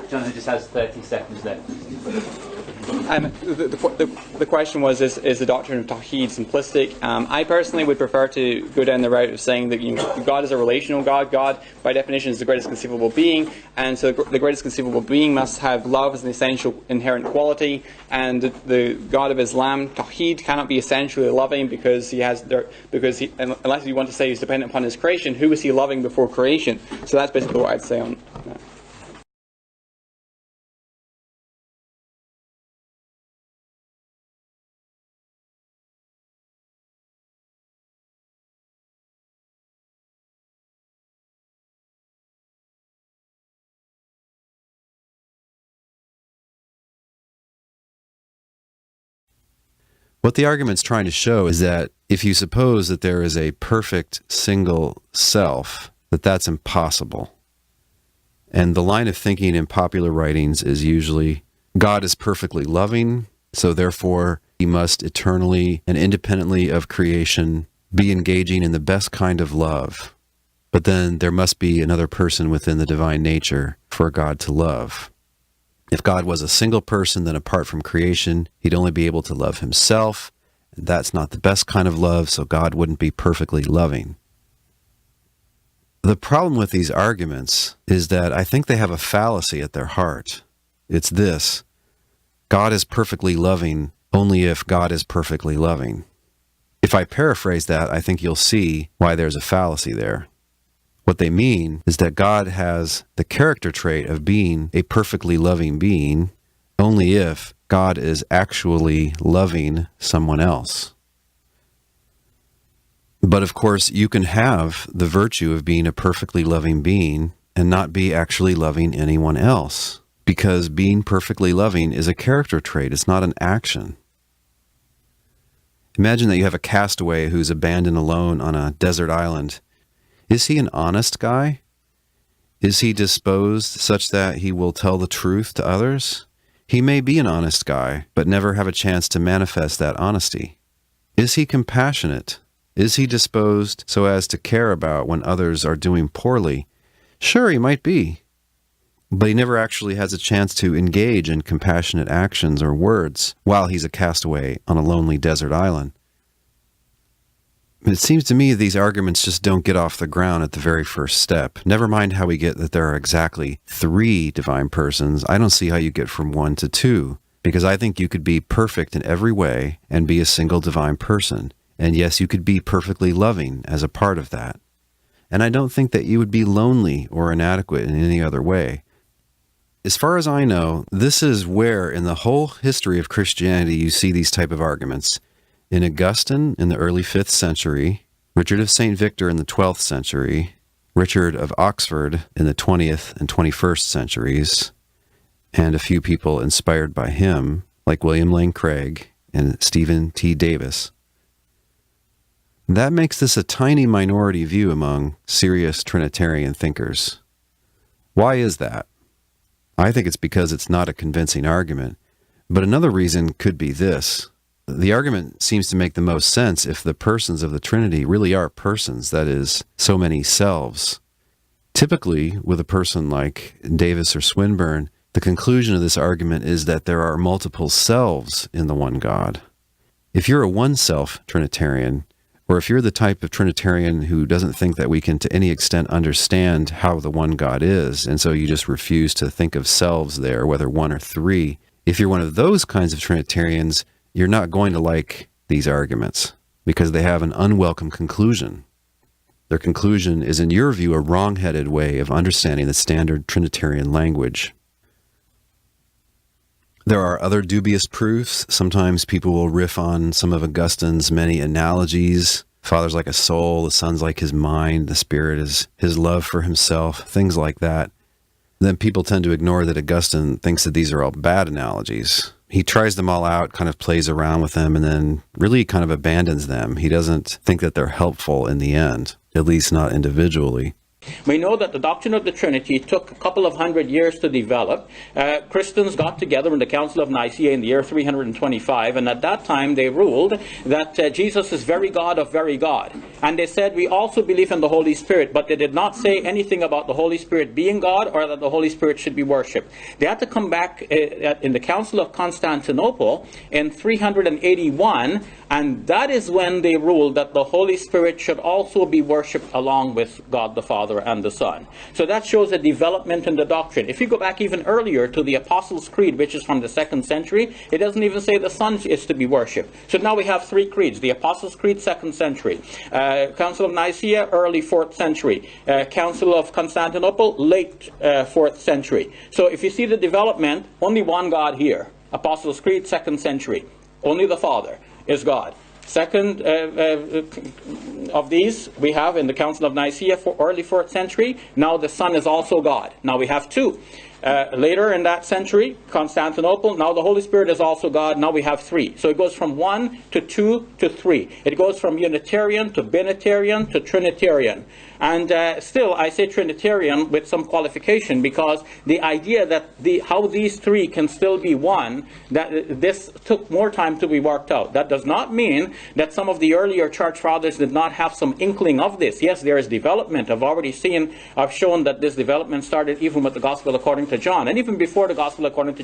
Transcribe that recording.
Jonathan just has 30 seconds left. The question was, is the doctrine of Tawheed simplistic? I personally would prefer to go down the route of saying that God is a relational God. God, by definition, is the greatest conceivable being, and so the greatest conceivable being must have love as an essential inherent quality, and the God of Islam, Tawheed, cannot be essentially loving unless you want to say he's dependent upon his creation, who was he loving before creation? So that's basically what I'd say on that. What the argument's trying to show is that if you suppose that there is a perfect single self, that's impossible. And the line of thinking in popular writings is usually, God is perfectly loving, so therefore he must eternally and independently of creation be engaging in the best kind of love. But then there must be another person within the divine nature for God to love. If God was a single person, then apart from creation, he'd only be able to love himself, and that's not the best kind of love, so God wouldn't be perfectly loving. The problem with these arguments is that I think they have a fallacy at their heart. It's this: God is perfectly loving only if God is perfectly loving. If I paraphrase that, I think you'll see why there's a fallacy there. What they mean is that God has the character trait of being a perfectly loving being only if God is actually loving someone else. But of course, you can have the virtue of being a perfectly loving being and not be actually loving anyone else, because being perfectly loving is a character trait, it's not an action. Imagine that you have a castaway who's abandoned alone on a desert island. Is he an honest guy? Is he disposed such that he will tell the truth to others? He may be an honest guy, but never have a chance to manifest that honesty. Is he compassionate? Is he disposed so as to care about when others are doing poorly? Sure, he might be, but he never actually has a chance to engage in compassionate actions or words while he's a castaway on a lonely desert island. It seems to me these arguments just don't get off the ground at the very first step. Never mind how we get that there are exactly 3 divine persons. I don't see how you get from 1 to 2, because I think you could be perfect in every way and be a single divine person. And yes, you could be perfectly loving as a part of that. And I don't think that you would be lonely or inadequate in any other way. As far as I know, this is where in the whole history of Christianity you see these type of arguments. In Augustine in the early 5th century, Richard of St. Victor in the 12th century, Richard of Oxford in the 20th and 21st centuries, and a few people inspired by him, like William Lane Craig and Stephen T. Davis. That makes this a tiny minority view among serious Trinitarian thinkers. Why is that? I think it's because it's not a convincing argument, but another reason could be this. The argument seems to make the most sense if the persons of the Trinity really are persons, that is, so many selves. Typically, with a person like Davis or Swinburne, the conclusion of this argument is that there are multiple selves in the one God. If you're a one-self Trinitarian, or if you're the type of Trinitarian who doesn't think that we can to any extent understand how the one God is, and so you just refuse to think of selves there, whether 1 or 3, if you're one of those kinds of Trinitarians, you're not going to like these arguments because they have an unwelcome conclusion. Their conclusion is, in your view, a wrong-headed way of understanding the standard Trinitarian language. There are other dubious proofs. Sometimes people will riff on some of Augustine's many analogies. Father's like a soul, the Son's like his mind, the Spirit is his love for himself, things like that. Then people tend to ignore that Augustine thinks that these are all bad analogies. He tries them all out, kind of plays around with them, and then really kind of abandons them. He doesn't think that they're helpful in the end, at least not individually. We know that the doctrine of the Trinity took a couple of 100 years to develop. Christians got together in the Council of Nicaea in the year 325, and at that time they ruled that Jesus is very God of very God. And they said, we also believe in the Holy Spirit, but they did not say anything about the Holy Spirit being God or that the Holy Spirit should be worshipped. They had to come back in the Council of Constantinople in 381, and that is when they ruled that the Holy Spirit should also be worshipped along with God the Father and the Son. So that shows a development in the doctrine. If you go back even earlier to the Apostles' Creed, which is from the 2nd century, it doesn't even say the Son is to be worshipped. So now we have 3 creeds. The Apostles' Creed, 2nd century. Council of Nicaea, early 4th century. Council of Constantinople, late 4th century. So if you see the development, only one God here. Apostles' Creed, 2nd century. Only the Father is God. Second of these we have in the Council of Nicaea, early 4th century. Now the Son is also God. Now we have 2. Later in that century, Constantinople, now the Holy Spirit is also God. Now we have 3. So it goes from 1 to 2 to 3. It goes from Unitarian to Binitarian to Trinitarian. And still, I say Trinitarian with some qualification, because the idea that how these 3 can still be one, that this took more time to be worked out. That does not mean that some of the earlier church fathers did not have some inkling of this. Yes, there is development. I've shown that this development started even with the Gospel according to John, and even before the Gospel according to